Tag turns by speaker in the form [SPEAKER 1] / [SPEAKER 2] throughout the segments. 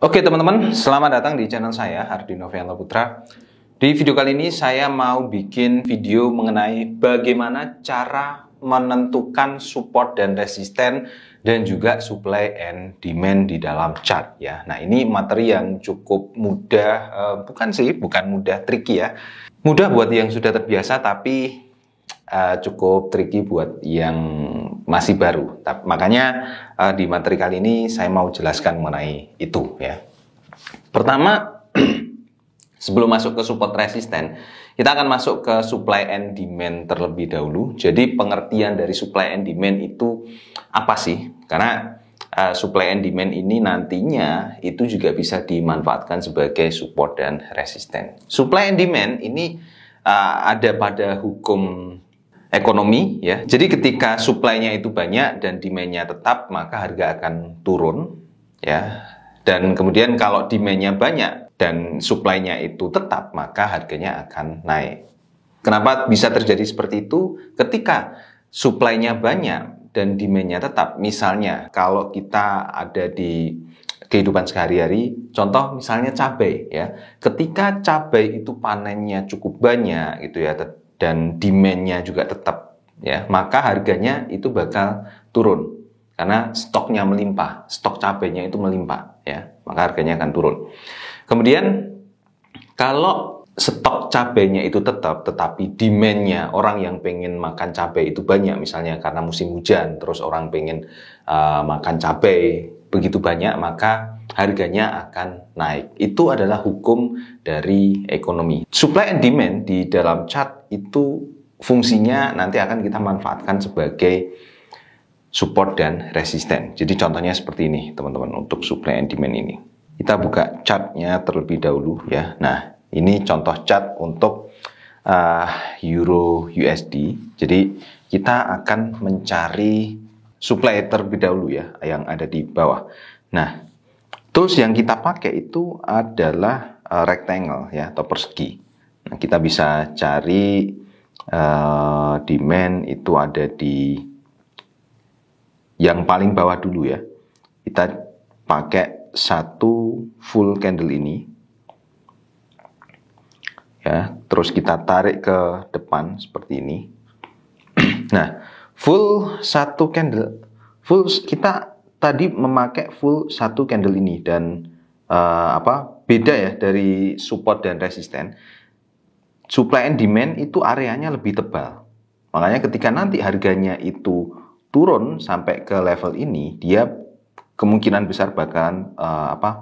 [SPEAKER 1] Oke teman-teman, selamat datang di channel saya, Hardi Novianto Putra. Di video kali ini saya mau bikin video mengenai bagaimana cara menentukan support dan resisten dan juga supply and demand di dalam chart ya. Nah, ini materi yang cukup mudah, bukan mudah, tricky ya. Mudah buat yang sudah terbiasa, tapi cukup tricky buat yang masih baru. Makanya di materi kali ini saya mau jelaskan mengenai itu ya. Pertama, sebelum masuk ke support resisten, kita akan masuk ke supply and demand terlebih dahulu. Jadi pengertian dari supply and demand itu apa sih? Karena supply and demand ini nantinya itu juga bisa dimanfaatkan sebagai support dan resisten. Supply and demand ini ada pada hukum ekonomi ya. Jadi ketika supply-nya itu banyak dan demand-nya tetap, maka harga akan turun ya. Dan kemudian kalau demand-nya banyak dan supply-nya itu tetap, maka harganya akan naik. Kenapa bisa terjadi seperti itu? Ketika supply-nya banyak dan demand-nya tetap, misalnya kalau kita ada di kehidupan sehari-hari, contoh misalnya cabai ya. Ketika cabai itu panennya cukup banyak gitu ya, dan demand-nya juga tetap ya, maka harganya itu bakal turun karena stoknya melimpah, stok cabainya itu melimpah ya, maka harganya akan turun. Kemudian kalau stok cabainya itu tetap, tetapi demand-nya, orang yang pengen makan cabai itu banyak, misalnya karena musim hujan, terus orang pengen makan cabai begitu banyak, maka harganya akan naik. Itu adalah hukum dari ekonomi. Supply and demand di dalam chart itu fungsinya nanti akan kita manfaatkan sebagai support dan resisten. Jadi contohnya seperti ini teman-teman untuk supply and demand ini. Kita buka chartnya terlebih dahulu ya. Nah, ini contoh chart untuk Euro USD. Jadi kita akan mencari supply terlebih dahulu ya, yang ada di bawah. Nah, tools yang kita pakai itu adalah rectangle ya, atau persegi. Nah, kita bisa cari demand itu ada di yang paling bawah dulu ya. Kita pakai satu full candle ini ya, terus kita tarik ke depan seperti ini. Nah, full satu candle, kita tadi memakai full satu candle ini, dan beda ya dari support dan resisten. Supply and demand itu areanya lebih tebal. Makanya ketika nanti harganya itu turun sampai ke level ini, dia kemungkinan besar bakalan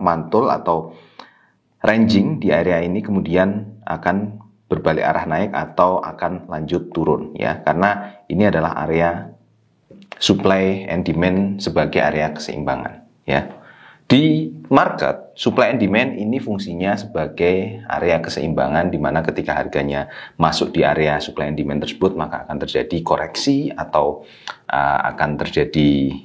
[SPEAKER 1] mantul atau ranging di area ini, kemudian akan berbalik arah naik atau akan lanjut turun ya, karena ini adalah area supply and demand sebagai area keseimbangan ya. Di market, supply and demand ini fungsinya sebagai area keseimbangan, di mana ketika harganya masuk di area supply and demand tersebut, maka akan terjadi koreksi atau akan terjadi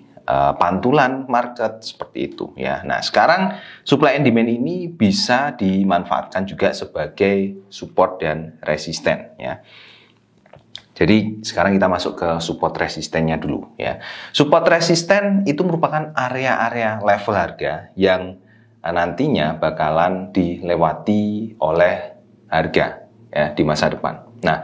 [SPEAKER 1] pantulan market seperti itu ya. Nah, sekarang supply and demand ini bisa dimanfaatkan juga sebagai support dan resisten ya. Jadi sekarang kita masuk ke support resistennya dulu ya. Support resisten itu merupakan area-area level harga yang nantinya bakalan dilewati oleh harga ya di masa depan. Nah,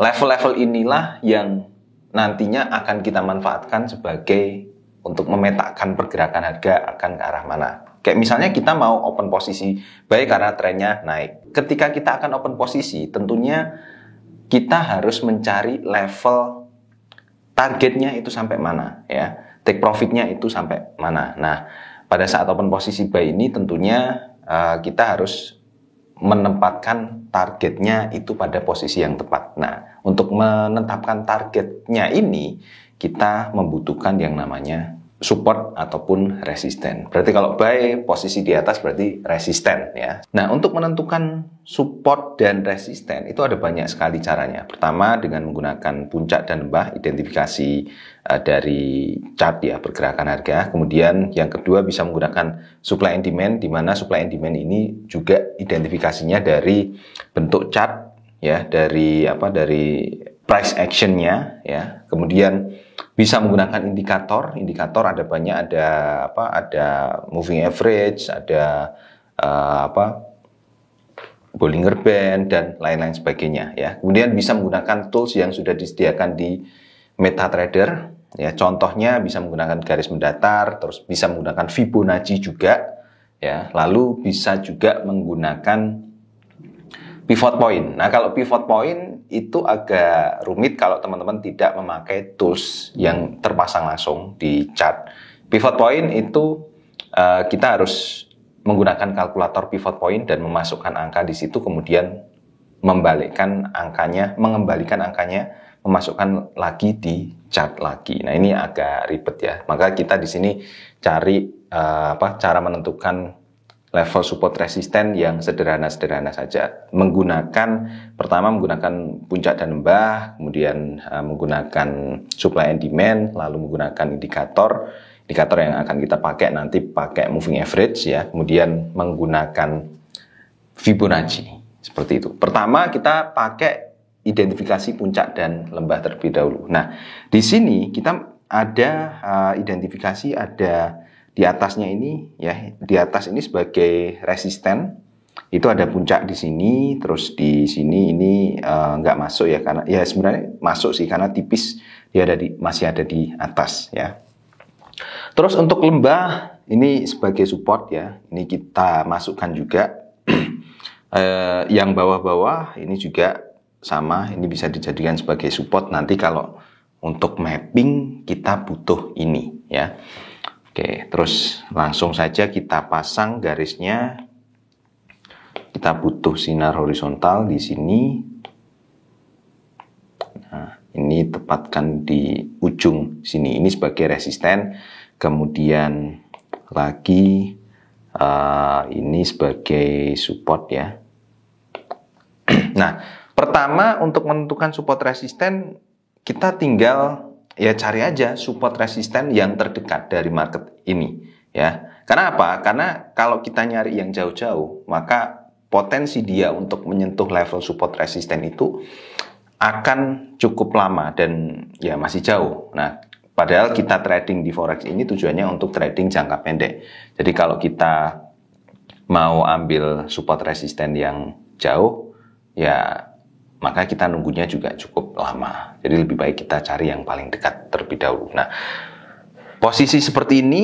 [SPEAKER 1] level-level inilah yang nantinya akan kita manfaatkan sebagai untuk memetakan pergerakan harga akan ke arah mana. Kayak misalnya kita mau open posisi buy karena trennya naik. Ketika kita akan open posisi, tentunya kita harus mencari level targetnya itu sampai mana ya, take profitnya itu sampai mana. Nah, pada saat open posisi buy ini tentunya kita harus menempatkan targetnya itu pada posisi yang tepat. Nah, untuk menetapkan targetnya ini kita membutuhkan yang namanya support ataupun resisten. Berarti kalau buy posisi di atas berarti resisten ya. Nah, untuk menentukan support dan resisten itu ada banyak sekali caranya. Pertama dengan menggunakan puncak dan lembah, identifikasi dari chart ya, pergerakan harga. Kemudian yang kedua bisa menggunakan supply and demand, di mana supply and demand ini juga identifikasinya dari bentuk chart ya, dari price actionnya ya. Kemudian Bisa menggunakan indikator ada banyak, ada ada moving average, ada Bollinger Band dan lain-lain sebagainya ya. Kemudian bisa menggunakan tools yang sudah disediakan di MetaTrader ya. Contohnya bisa menggunakan garis mendatar, terus bisa menggunakan Fibonacci juga ya. Lalu bisa juga menggunakan pivot point. Nah, kalau pivot point itu agak rumit kalau teman-teman tidak memakai tools yang terpasang langsung di chart. Pivot point itu kita harus menggunakan kalkulator pivot point dan memasukkan angka di situ, kemudian mengembalikan angkanya, memasukkan lagi di chart lagi. Nah, ini agak ribet ya. Maka kita di sini cari cara menentukan level support resisten yang sederhana-sederhana saja. Pertama menggunakan puncak dan lembah, kemudian menggunakan supply and demand, lalu menggunakan indikator yang akan kita pakai nanti pakai moving average ya, kemudian menggunakan Fibonacci seperti itu. Pertama kita pakai identifikasi puncak dan lembah terlebih dahulu. Nah, di sini kita ada identifikasi, ada di atasnya ini ya, di atas ini sebagai resisten. Itu ada puncak di sini, terus di sini ini nggak masuk ya, karena ya sebenarnya masuk sih karena tipis, dia masih ada di atas ya. Terus untuk lembah ini sebagai support ya, ini kita masukkan juga. Yang bawah-bawah ini juga sama, ini bisa dijadikan sebagai support. Nanti kalau untuk mapping kita butuh ini ya. Oke, terus langsung saja kita pasang garisnya. Kita butuh sinar horizontal di sini. Nah, ini tepatkan di ujung sini. Ini sebagai resisten. Kemudian lagi ini sebagai support ya. Nah, pertama untuk menentukan support resisten, kita tinggal ya cari aja support resisten yang terdekat dari market ini ya. Karena apa? Karena kalau kita nyari yang jauh-jauh, maka potensi dia untuk menyentuh level support resisten itu akan cukup lama dan ya masih jauh. Nah, padahal kita trading di forex ini tujuannya untuk trading jangka pendek. Jadi kalau kita mau ambil support resisten yang jauh, ya maka kita nunggunya juga cukup lama. Jadi lebih baik kita cari yang paling dekat terlebih dahulu. Nah, posisi seperti ini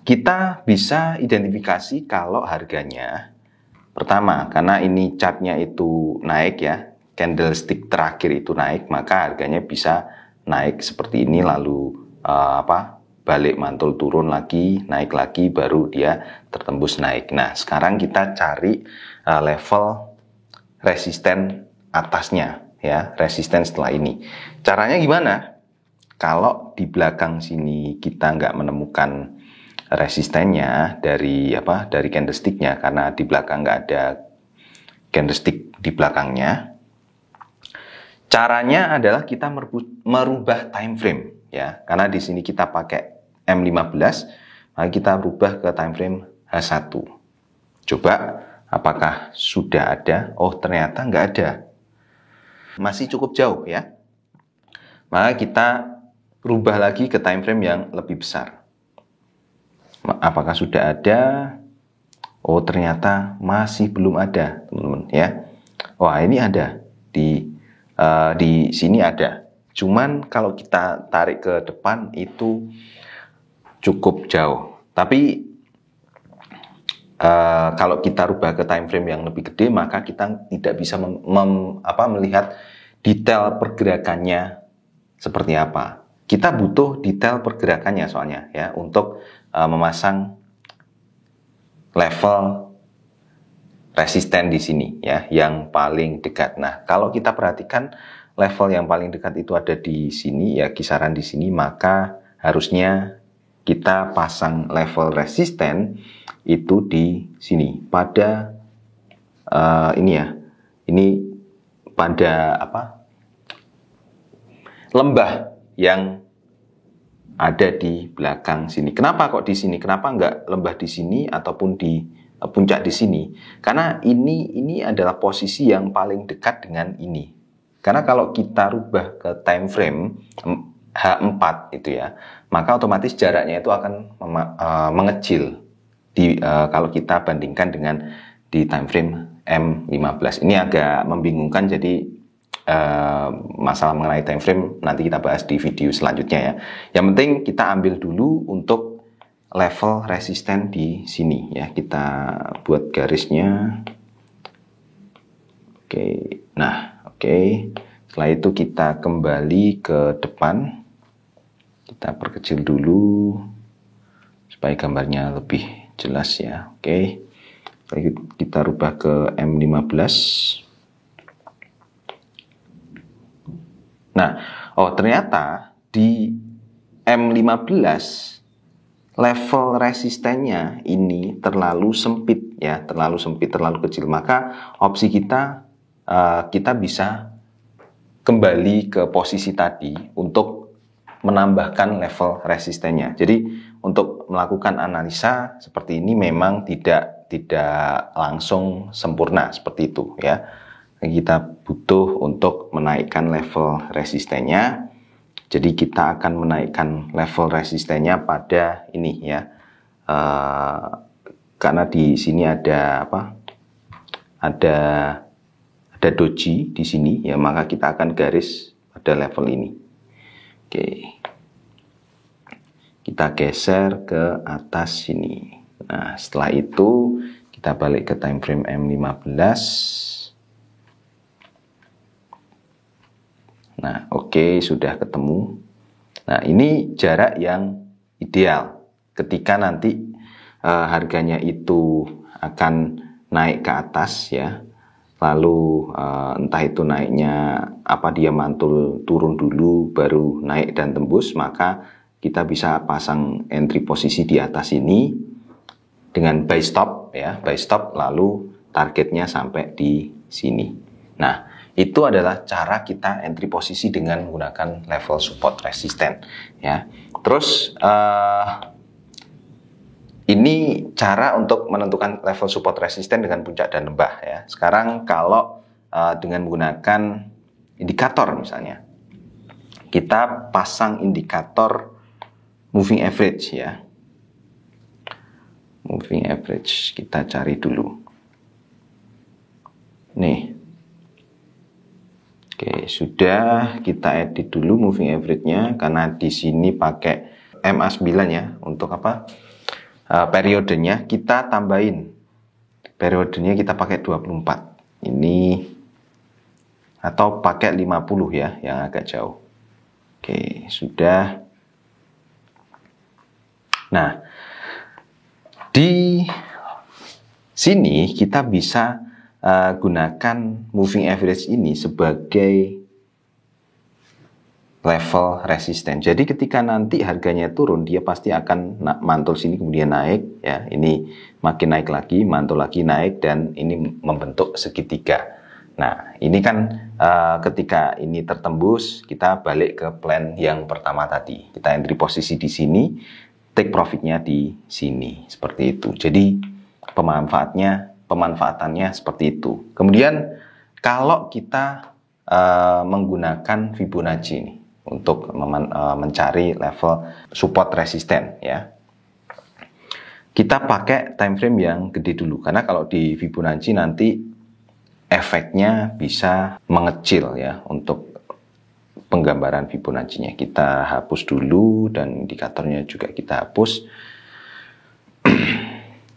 [SPEAKER 1] kita bisa identifikasi kalau harganya pertama, karena ini chartnya itu naik ya, candlestick terakhir itu naik, maka harganya bisa naik seperti ini, lalu balik mantul turun lagi, naik lagi, baru dia tertembus naik. Nah, sekarang kita cari level resisten atasnya ya, resisten setelah ini. Caranya gimana? Kalau di belakang sini kita nggak menemukan resistennya dari candlesticknya, karena di belakang nggak ada candlestick di belakangnya. Caranya adalah kita merubah time frame ya, karena di sini kita pakai M15, maka kita rubah ke time frame H1. Coba apakah sudah ada? Oh, ternyata nggak ada. Masih cukup jauh ya. Maka kita rubah lagi ke time frame yang lebih besar. Apakah sudah ada? Oh, ternyata masih belum ada, teman-teman ya. Wah, ini ada di sini ada. Cuman kalau kita tarik ke depan itu cukup jauh. Tapi kalau kita rubah ke time frame yang lebih gede, maka kita tidak bisa melihat detail pergerakannya seperti apa. Kita butuh detail pergerakannya soalnya ya, untuk memasang level resisten di sini ya, yang paling dekat. Nah, kalau kita perhatikan level yang paling dekat itu ada di sini ya, kisaran di sini, maka harusnya kita pasang level resisten itu di sini pada ini ya, ini pada lembah yang ada di belakang sini. Kenapa kok di sini? Kenapa nggak lembah di sini ataupun di puncak di sini? Karena ini adalah posisi yang paling dekat dengan ini. Karena kalau kita rubah ke time frame H4 itu ya, maka otomatis jaraknya itu akan mengecil kalau kita bandingkan dengan di time frame M15. Ini agak membingungkan, jadi masalah mengenai time frame nanti kita bahas di video selanjutnya ya. Yang penting kita ambil dulu untuk level resisten di sini ya. Kita buat garisnya. Oke. Nah, oke. Setelah itu kita kembali ke depan. Kita perkecil dulu supaya gambarnya lebih jelas ya. Oke. Kita rubah ke M15. Nah, ternyata di M15 level resistennya ini terlalu sempit ya, terlalu sempit, terlalu kecil. Maka opsi kita bisa kembali ke posisi tadi untuk menambahkan level resistennya. Jadi untuk melakukan analisa seperti ini memang tidak langsung sempurna seperti itu ya. Kita butuh untuk menaikkan level resistennya. Jadi kita akan menaikkan level resistennya pada ini ya. Karena di sini ada apa? Ada doji di sini ya, maka kita akan garis pada level ini. Oke. Kita geser ke atas sini. Nah, setelah itu kita balik ke time frame M15. Nah, oke, sudah ketemu. Nah, ini jarak yang ideal ketika nanti harganya itu akan naik ke atas ya. Lalu entah itu naiknya apa, dia mantul turun dulu baru naik dan tembus, maka kita bisa pasang entry posisi di atas ini dengan buy stop ya, buy stop, lalu targetnya sampai di sini. Nah, itu adalah cara kita entry posisi dengan menggunakan level support resisten ya. Terus ini cara untuk menentukan level support resisten dengan puncak dan lembah ya. Sekarang kalau dengan menggunakan indikator misalnya, kita pasang indikator moving average ya. Moving average kita cari dulu. Nih. Oke, sudah kita edit dulu moving average-nya karena di sini pakai MA9 ya. Untuk apa? Periodenya kita tambahin. Periodenya kita pakai 24. Ini atau pakai 50 ya, yang agak jauh. Oke, sudah. Nah, di sini kita bisa gunakan moving average ini sebagai level resisten. Jadi ketika nanti harganya turun, dia pasti akan mantul sini kemudian naik ya. Ini makin naik lagi, mantul lagi naik, dan ini membentuk segitiga. Nah, ini kan ketika ini tertembus, kita balik ke plan yang pertama tadi. Kita entry posisi di sini, take profitnya di sini, seperti itu. Jadi pemanfaatannya seperti itu. Kemudian kalau kita menggunakan Fibonacci ini untuk mencari level support resisten ya, kita pakai time frame yang gede dulu, karena kalau di Fibonacci nanti efeknya bisa mengecil ya. Untuk penggambaran Fibonacci-nya kita hapus dulu, dan indikatornya juga kita hapus.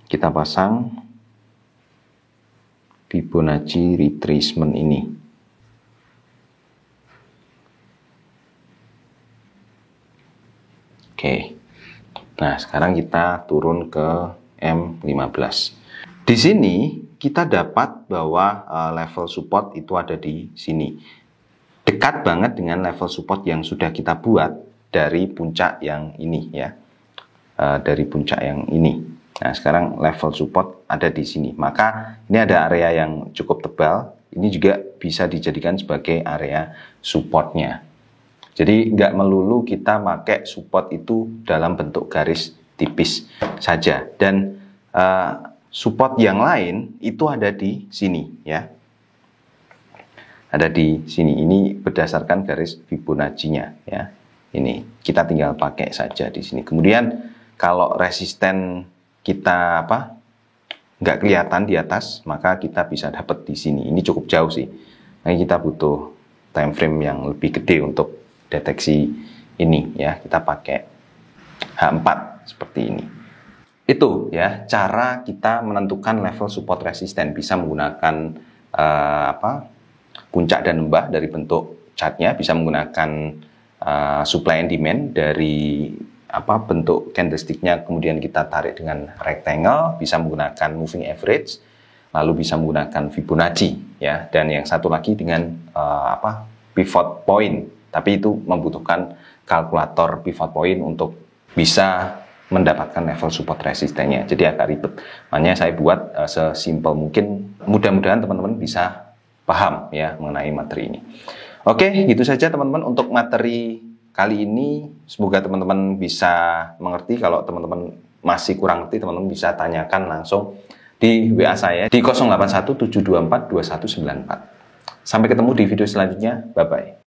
[SPEAKER 1] Kita pasang Fibonacci retracement ini. Oke. Nah, sekarang kita turun ke M15. Di sini kita dapat bahwa level support itu ada di sini. Dekat banget dengan level support yang sudah kita buat dari puncak yang ini ya. Dari puncak yang ini. Nah, sekarang level support ada di sini. Maka ini ada area yang cukup tebal. Ini juga bisa dijadikan sebagai area supportnya. Jadi nggak melulu kita pakai support itu dalam bentuk garis tipis saja. Dan support yang lain itu ada di sini ya. Ada di sini. Ini berdasarkan garis Fibonacci-nya ya. Ini kita tinggal pakai saja di sini. Kemudian kalau resisten kita nggak kelihatan di atas, maka kita bisa dapat di sini. Ini cukup jauh sih. Nah, kita butuh time frame yang lebih gede untuk deteksi ini ya. Kita pakai H4 seperti ini. Itu ya cara kita menentukan level support resisten. Bisa menggunakan puncak dan lembah dari bentuk chartnya, bisa menggunakan supply and demand dari bentuk candlesticknya, kemudian kita tarik dengan rectangle, bisa menggunakan moving average, lalu bisa menggunakan Fibonacci ya, dan yang satu lagi dengan pivot point, tapi itu membutuhkan kalkulator pivot point untuk bisa mendapatkan level support resistennya, jadi agak ribet. Makanya saya buat sesimpel mungkin, mudah-mudahan teman-teman bisa paham ya mengenai materi ini. Oke, gitu saja teman-teman untuk materi kali ini. Semoga teman-teman bisa mengerti. Kalau teman-teman masih kurang ngerti, teman-teman bisa tanyakan langsung di WA saya di 0817242194. Sampai ketemu di video selanjutnya. Bye-bye.